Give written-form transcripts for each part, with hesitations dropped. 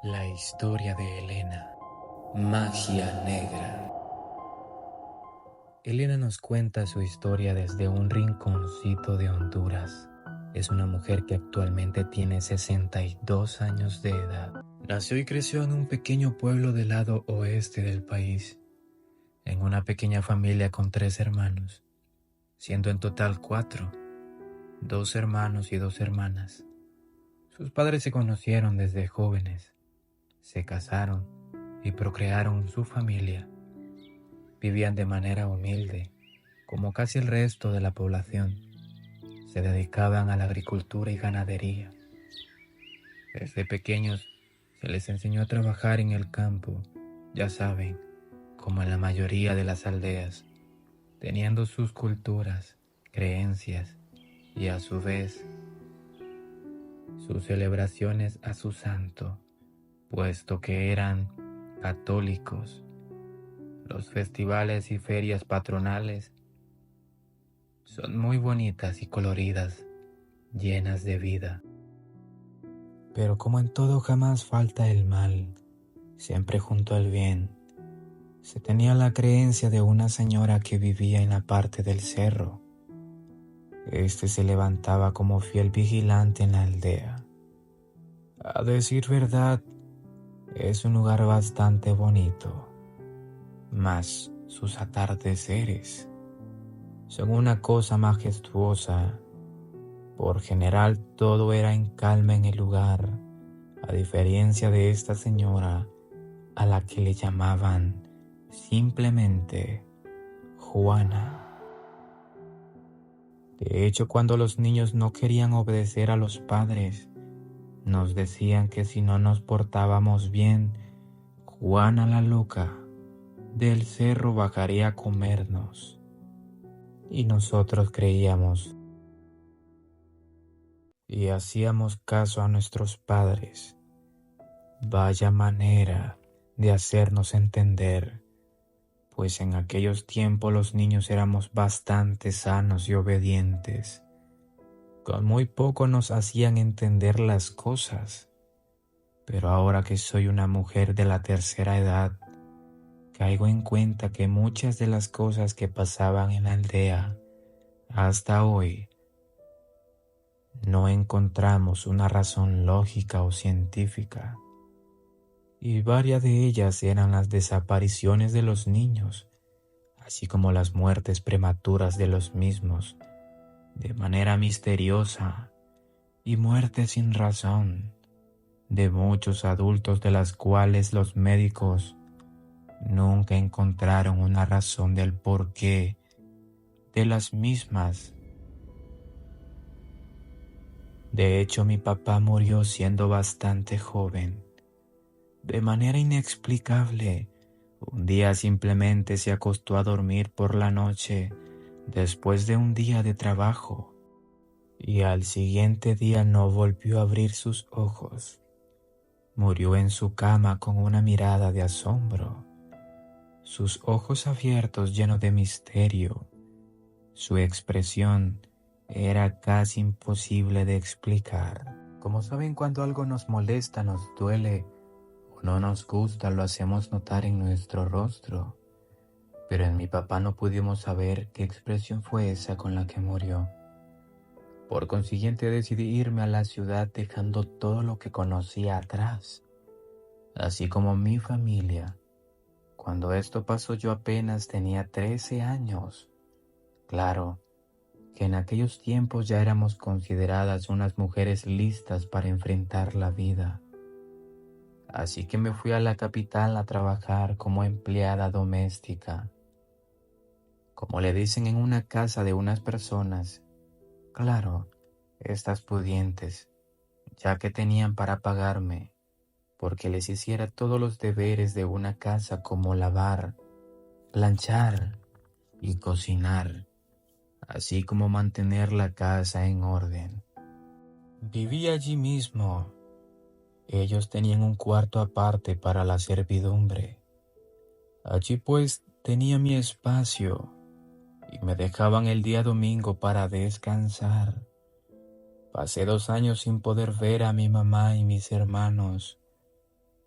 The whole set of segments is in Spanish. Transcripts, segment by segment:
La historia de Elena. Magia negra. Elena nos cuenta su historia desde un rinconcito de Honduras. Es una mujer que actualmente tiene 62 años de edad. Nació y creció en un pequeño pueblo del lado oeste del país, en una pequeña familia con 3 hermanos, siendo en total 4, 2 hermanos y 2 hermanas. Sus padres se conocieron desde jóvenes, se casaron y procrearon su familia. Vivían de manera humilde, como casi el resto de la población. Se dedicaban a la agricultura y ganadería. Desde pequeños se les enseñó a trabajar en el campo, ya saben, como en la mayoría de las aldeas, teniendo sus culturas, creencias y a su vez sus celebraciones a su santo, puesto que eran católicos. Los festivales y ferias patronales son muy bonitas y coloridas, llenas de vida. Pero como en todo jamás falta el mal, siempre junto al bien. Se tenía la creencia de una señora que vivía en la parte del cerro. Este se levantaba como fiel vigilante en la aldea. A decir verdad, es un lugar bastante bonito, mas sus atardeceres son una cosa majestuosa. Por general todo era en calma en el lugar, a diferencia de esta señora a la que le llamaban simplemente Juana. De hecho, cuando los niños no querían obedecer a los padres, nos decían que si no nos portábamos bien, Juana la loca del cerro bajaría a comernos. Y nosotros creíamos y hacíamos caso a nuestros padres. Vaya manera de hacernos entender, pues en aquellos tiempos los niños éramos bastante sanos y obedientes. Con muy poco nos hacían entender las cosas, pero ahora que soy una mujer de la tercera edad, caigo en cuenta que muchas de las cosas que pasaban en la aldea hasta hoy no encontramos una razón lógica o científica, y varias de ellas eran las desapariciones de los niños, así como las muertes prematuras de los mismos, de manera misteriosa, y muertes sin razón, de muchos adultos de las cuales los médicos nunca encontraron una razón del porqué de las mismas. De hecho, mi papá murió siendo bastante joven. De manera inexplicable, un día simplemente se acostó a dormir por la noche después de un día de trabajo, y al siguiente día no volvió a abrir sus ojos. Murió en su cama con una mirada de asombro, sus ojos abiertos llenos de misterio. Su expresión era casi imposible de explicar. Como saben, cuando algo nos molesta, nos duele o no nos gusta, lo hacemos notar en nuestro rostro. Pero en mi papá no pudimos saber qué expresión fue esa con la que murió. Por consiguiente decidí irme a la ciudad dejando todo lo que conocía atrás, así como mi familia. Cuando esto pasó yo apenas tenía 13 años. Claro que en aquellos tiempos ya éramos consideradas unas mujeres listas para enfrentar la vida. Así que me fui a la capital a trabajar como empleada doméstica, como le dicen en una casa de unas personas, claro, estas pudientes, ya que tenían para pagarme, porque les hiciera todos los deberes de una casa como lavar, planchar y cocinar, así como mantener la casa en orden. Viví allí mismo. Ellos tenían un cuarto aparte para la servidumbre. Allí pues tenía mi espacio y me dejaban el día domingo para descansar. Pasé 2 años sin poder ver a mi mamá y mis hermanos,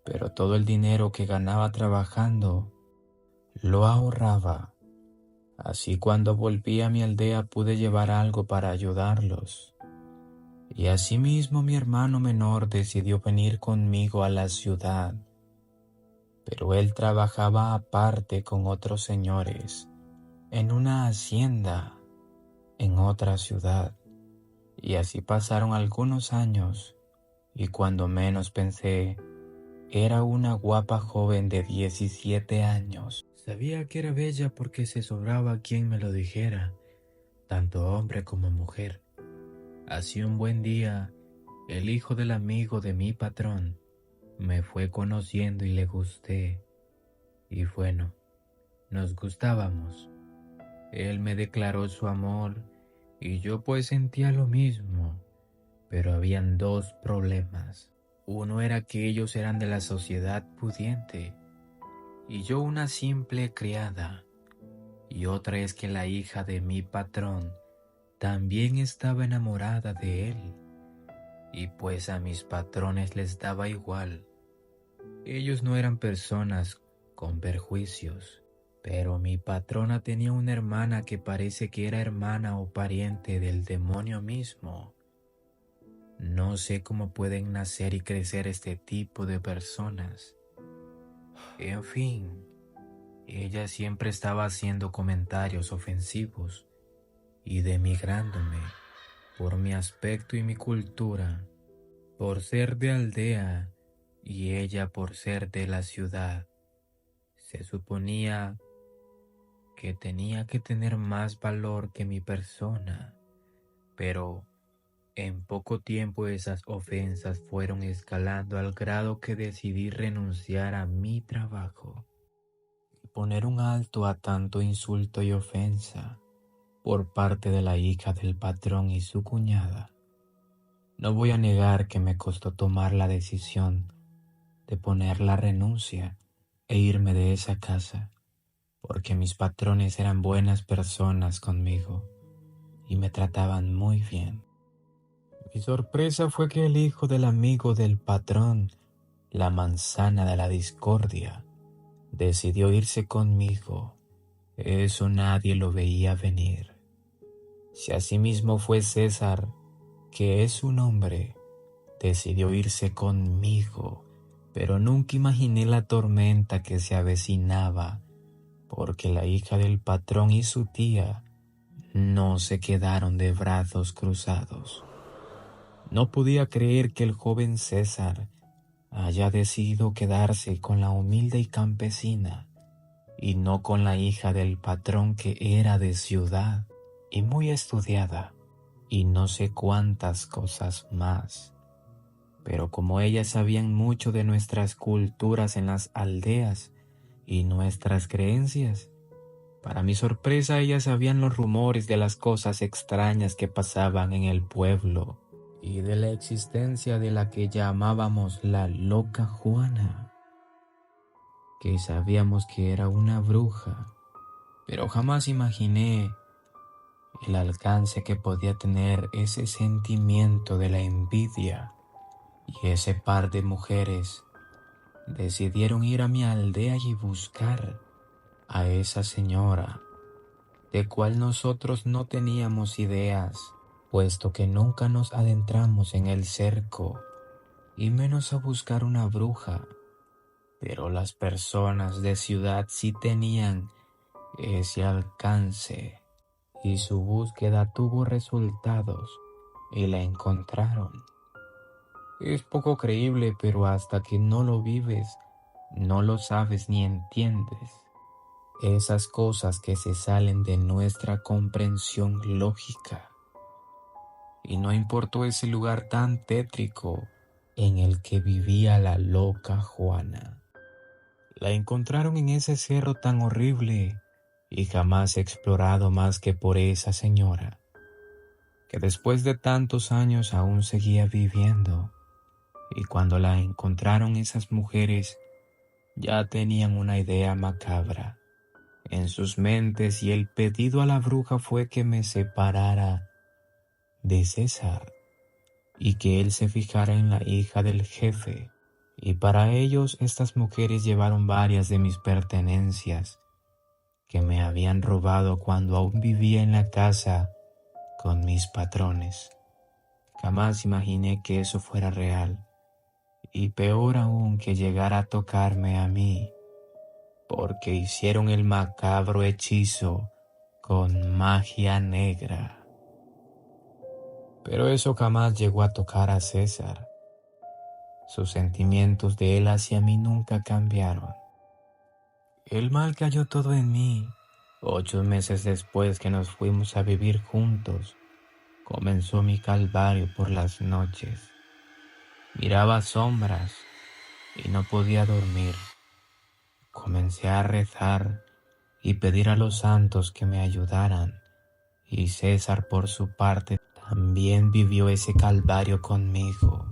pero todo el dinero que ganaba trabajando lo ahorraba. Así cuando volví a mi aldea pude llevar algo para ayudarlos. Y asimismo mi hermano menor decidió venir conmigo a la ciudad, pero él trabajaba aparte con otros señores en una hacienda en otra ciudad. Y así pasaron algunos años y cuando menos pensé, era una guapa joven de 17 años. Sabía que era bella porque se sobraba quien me lo dijera, tanto hombre como mujer. Así un buen día, el hijo del amigo de mi patrón me fue conociendo y le gusté. Y bueno, nos gustábamos. Él me declaró su amor y yo pues sentía lo mismo, pero habían dos problemas. Uno era que ellos eran de la sociedad pudiente y yo una simple criada, y otra es que la hija de mi patrón también estaba enamorada de él, y pues a mis patrones les daba igual. Ellos no eran personas con perjuicios, pero mi patrona tenía una hermana que parece que era hermana o pariente del demonio mismo. No sé cómo pueden nacer y crecer este tipo de personas. En fin, ella siempre estaba haciendo comentarios ofensivos y denigrándome por mi aspecto y mi cultura, por ser de aldea y ella por ser de la ciudad. Se suponía que tenía que tener más valor que mi persona, pero en poco tiempo esas ofensas fueron escalando al grado que decidí renunciar a mi trabajo y poner un alto a tanto insulto y ofensa por parte de la hija del patrón y su cuñada. No voy a negar que me costó tomar la decisión de poner la renuncia e irme de esa casa, porque mis patrones eran buenas personas conmigo y me trataban muy bien. Mi sorpresa fue que el hijo del amigo del patrón, la manzana de la discordia, decidió irse conmigo. Eso nadie lo veía venir. Si asimismo fue César, que es su nombre, decidió irse conmigo, pero nunca imaginé la tormenta que se avecinaba, porque la hija del patrón y su tía no se quedaron de brazos cruzados. No podía creer que el joven César haya decidido quedarse con la humilde y campesina y no con la hija del patrón que era de ciudad y muy estudiada y no sé cuántas cosas más. Pero como ellas sabían mucho de nuestras culturas en las aldeas y nuestras creencias, para mi sorpresa ellas sabían los rumores de las cosas extrañas que pasaban en el pueblo y de la existencia de la que llamábamos la loca Juana, que sabíamos que era una bruja, pero jamás imaginé el alcance que podía tener ese sentimiento de la envidia. Y ese par de mujeres decidieron ir a mi aldea y buscar a esa señora, de cual nosotros no teníamos ideas, puesto que nunca nos adentramos en el cerco, y menos a buscar una bruja. Pero las personas de ciudad sí tenían ese alcance, y su búsqueda tuvo resultados, y la encontraron. Es poco creíble, pero hasta que no lo vives, no lo sabes ni entiendes. Esas cosas que se salen de nuestra comprensión lógica. Y no importó ese lugar tan tétrico en el que vivía la loca Juana. La encontraron en ese cerro tan horrible y jamás explorado más que por esa señora, que después de tantos años aún seguía viviendo. Y cuando la encontraron esas mujeres, ya tenían una idea macabra en sus mentes y el pedido a la bruja fue que me separara de César y que él se fijara en la hija del jefe y para ellos estas mujeres llevaron varias de mis pertenencias que me habían robado cuando aún vivía en la casa con mis patrones. Jamás imaginé que eso fuera real, y peor aún que llegara a tocarme a mí, porque hicieron el macabro hechizo con magia negra. Pero eso jamás llegó a tocar a César. Sus sentimientos de él hacia mí nunca cambiaron. El mal cayó todo en mí. 8 meses después que nos fuimos a vivir juntos, comenzó mi calvario por las noches. Miraba sombras y no podía dormir. Comencé a rezar y pedir a los santos que me ayudaran, y César por su parte también vivió ese calvario conmigo.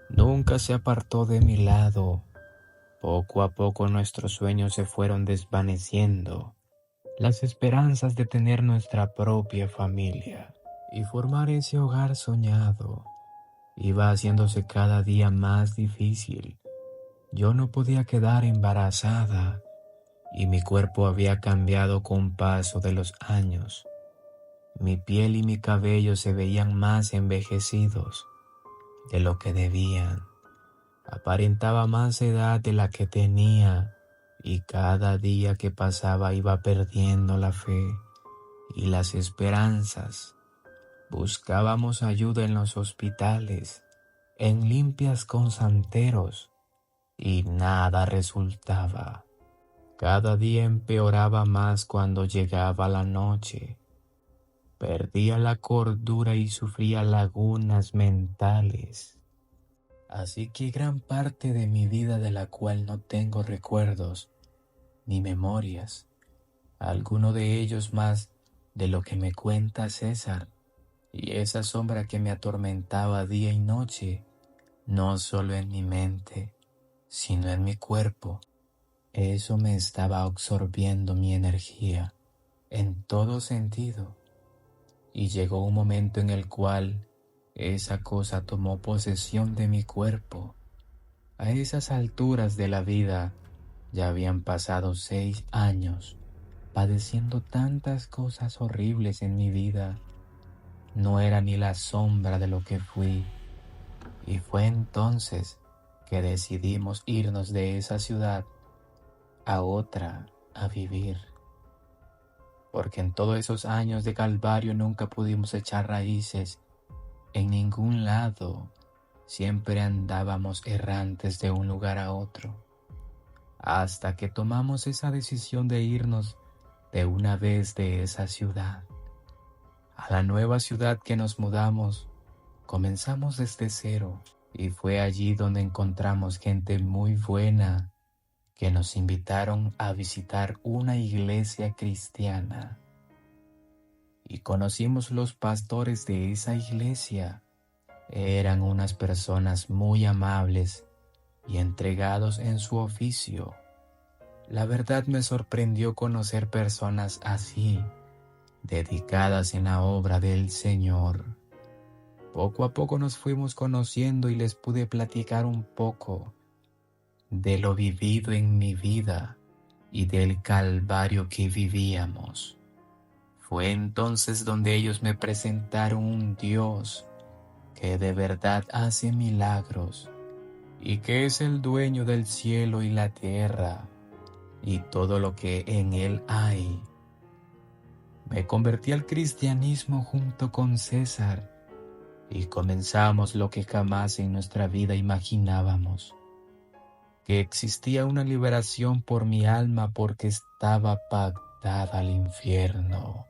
Nunca se apartó de mi lado. Poco a poco nuestros sueños se fueron desvaneciendo, las esperanzas de tener nuestra propia familia y formar ese hogar soñado iba haciéndose cada día más difícil. Yo no podía quedar embarazada y mi cuerpo había cambiado con paso de los años. Mi piel y mi cabello se veían más envejecidos de lo que debían. Aparentaba más edad de la que tenía y cada día que pasaba iba perdiendo la fe y las esperanzas. Buscábamos ayuda en los hospitales, en limpias con santeros, y nada resultaba. Cada día empeoraba más cuando llegaba la noche. Perdía la cordura y sufría lagunas mentales. Así que gran parte de mi vida de la cual no tengo recuerdos ni memorias, alguno de ellos más de lo que me cuenta César, y esa sombra que me atormentaba día y noche, no solo en mi mente, sino en mi cuerpo. Eso me estaba absorbiendo mi energía en todo sentido, y llegó un momento en el cual esa cosa tomó posesión de mi cuerpo. A esas alturas de la vida ya habían pasado 6 años padeciendo tantas cosas horribles en mi vida. No era ni la sombra de lo que fui, y fue entonces que decidimos irnos de esa ciudad a otra a vivir, porque en todos esos años de calvario nunca pudimos echar raíces en ningún lado. Siempre andábamos errantes de un lugar a otro, hasta que tomamos esa decisión de irnos de una vez de esa ciudad. A la nueva ciudad que nos mudamos, comenzamos desde cero, y fue allí donde encontramos gente muy buena que nos invitaron a visitar una iglesia cristiana. Y conocimos los pastores de esa iglesia. Eran unas personas muy amables y entregados en su oficio. La verdad me sorprendió conocer personas así, dedicadas en la obra del Señor. Poco a poco nos fuimos conociendo y les pude platicar un poco de lo vivido en mi vida y del calvario que vivíamos. Fue entonces donde ellos me presentaron un Dios que de verdad hace milagros y que es el dueño del cielo y la tierra y todo lo que en él hay. Me convertí al cristianismo junto con César y comenzamos lo que jamás en nuestra vida imaginábamos, que existía una liberación por mi alma porque estaba pactada al infierno.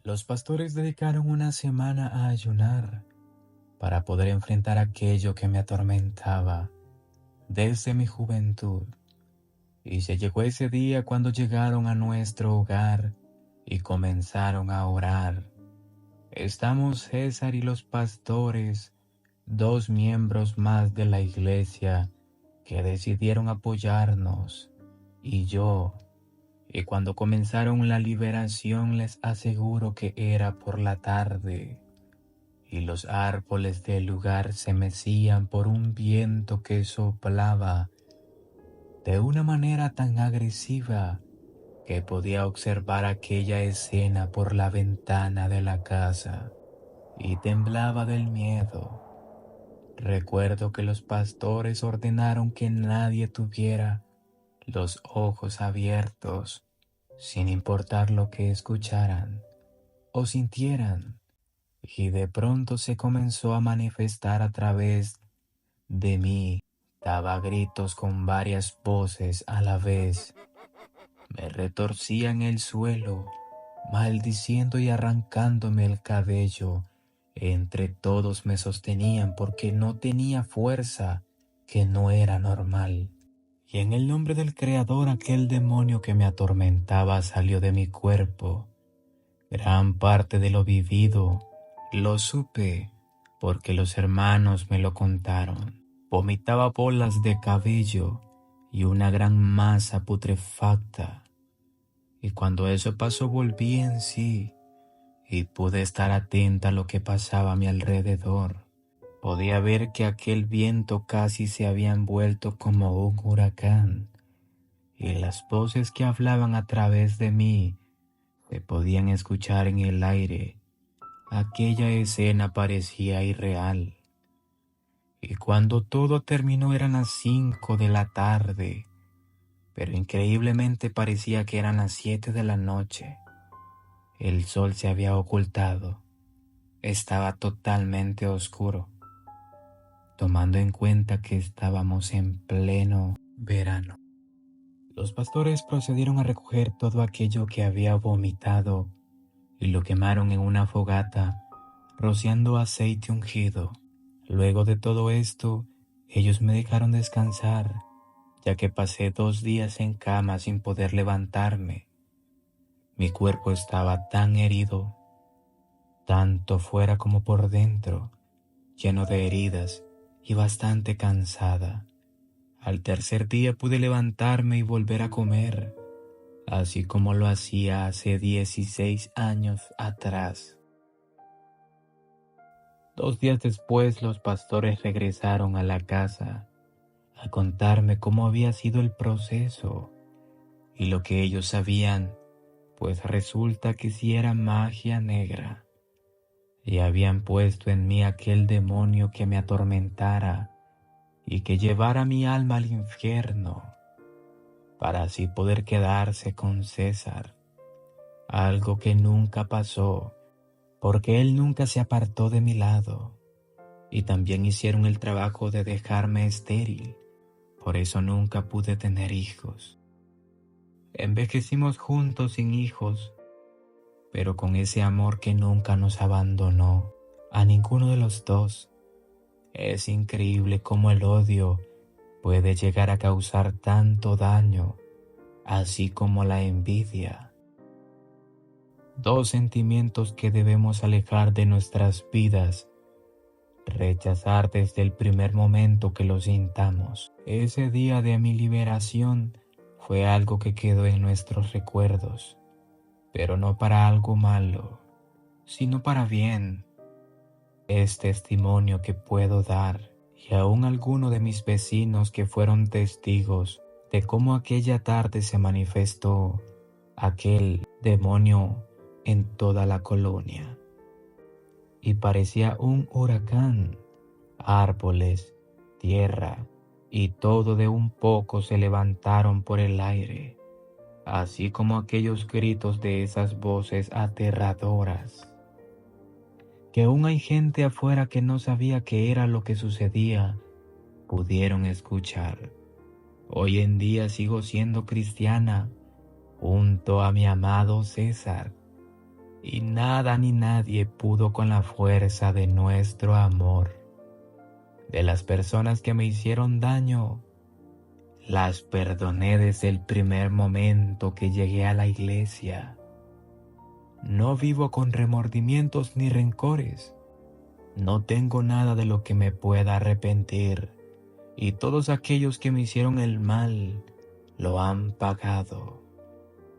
Los pastores dedicaron una semana a ayunar para poder enfrentar aquello que me atormentaba desde mi juventud. Y se llegó ese día cuando llegaron a nuestro hogar y comenzaron a orar. Estamos César y los pastores, 2 miembros más de la iglesia que decidieron apoyarnos, y yo. Y cuando comenzaron la liberación les aseguro que era por la tarde. y los árboles del lugar se mecían por un viento que soplaba de una manera tan agresiva que podía observar aquella escena por la ventana de la casa y temblaba del miedo. Recuerdo que los pastores ordenaron que nadie tuviera los ojos abiertos, sin importar lo que escucharan o sintieran, y de pronto se comenzó a manifestar a través de mí. Daba gritos con varias voces a la vez, me retorcía en el suelo, maldiciendo y arrancándome el cabello. Entre todos me sostenían porque no tenía fuerza, que no era normal. Y en el nombre del Creador, aquel demonio que me atormentaba salió de mi cuerpo. Gran parte de lo vivido lo supe porque los hermanos me lo contaron. Vomitaba bolas de cabello y una gran masa putrefacta. Y cuando eso pasó volví en sí y pude estar atenta a lo que pasaba a mi alrededor. Podía ver que aquel viento casi se había envuelto como un huracán, y las voces que hablaban a través de mí se podían escuchar en el aire. Aquella escena parecía irreal. Y cuando todo terminó eran las 5 de la tarde, pero increíblemente parecía que eran las 7 de la noche. El sol se había ocultado. Estaba totalmente oscuro, tomando en cuenta que estábamos en pleno verano. Los pastores procedieron a recoger todo aquello que había vomitado y lo quemaron en una fogata, rociando aceite ungido. Luego de todo esto, ellos me dejaron descansar, ya que pasé 2 días en cama sin poder levantarme. Mi cuerpo estaba tan herido, tanto fuera como por dentro, lleno de heridas y bastante cansada. Al tercer día pude levantarme y volver a comer, así como lo hacía hace 16 años atrás. 2 días después los pastores regresaron a la casa a contarme cómo había sido el proceso y lo que ellos sabían, pues resulta que sí era magia negra y habían puesto en mí aquel demonio que me atormentara y que llevara mi alma al infierno para así poder quedarse con César, algo que nunca pasó porque él nunca se apartó de mi lado, y también hicieron el trabajo de dejarme estéril, por eso nunca pude tener hijos. Envejecimos juntos sin hijos, pero con ese amor que nunca nos abandonó a ninguno de los dos. Es increíble cómo el odio puede llegar a causar tanto daño, así como la envidia. 2 sentimientos que debemos alejar de nuestras vidas, rechazar desde el primer momento que los sintamos. Ese día de mi liberación fue algo que quedó en nuestros recuerdos, pero no para algo malo, sino para bien. Es testimonio que puedo dar, y aún algunos de mis vecinos que fueron testigos de cómo aquella tarde se manifestó aquel demonio en toda la colonia. Y parecía un huracán, árboles, tierra y todo de un poco se levantaron por el aire, así como aquellos gritos de esas voces aterradoras, que aún hay gente afuera que no sabía qué era lo que sucedía, pudieron escuchar. Hoy en día sigo siendo cristiana, junto a mi amado César, y nada ni nadie pudo con la fuerza de nuestro amor. De las personas que me hicieron daño, las perdoné desde el primer momento que llegué a la iglesia. No vivo con remordimientos ni rencores. No tengo nada de lo que me pueda arrepentir, y todos aquellos que me hicieron el mal lo han pagado,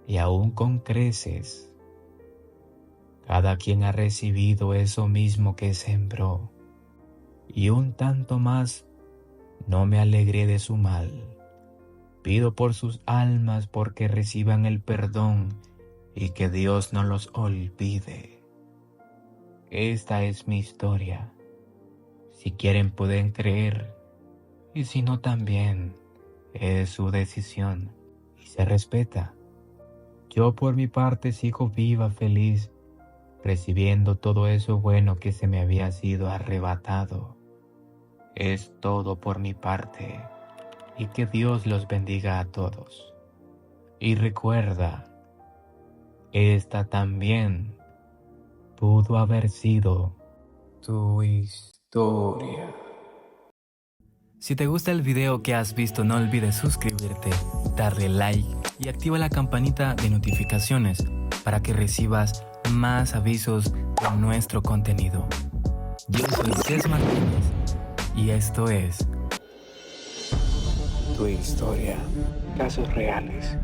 y aún con creces. Cada quien ha recibido eso mismo que sembró, y un tanto más. No me alegré de su mal. Pido por sus almas porque reciban el perdón y que Dios no los olvide. Esta es mi historia. Si quieren pueden creer, y si no también, es su decisión y se respeta. Yo por mi parte sigo viva, feliz, recibiendo todo eso bueno que se me había sido arrebatado. Es todo por mi parte, y que Dios los bendiga a todos. Y recuerda, esta también pudo haber sido tu historia. Si te gusta el video que has visto, no olvides suscribirte, darle like y activa la campanita de notificaciones para que recibas más avisos de nuestro contenido. Yo soy Cés Martínez y esto es Tu Historia, casos reales.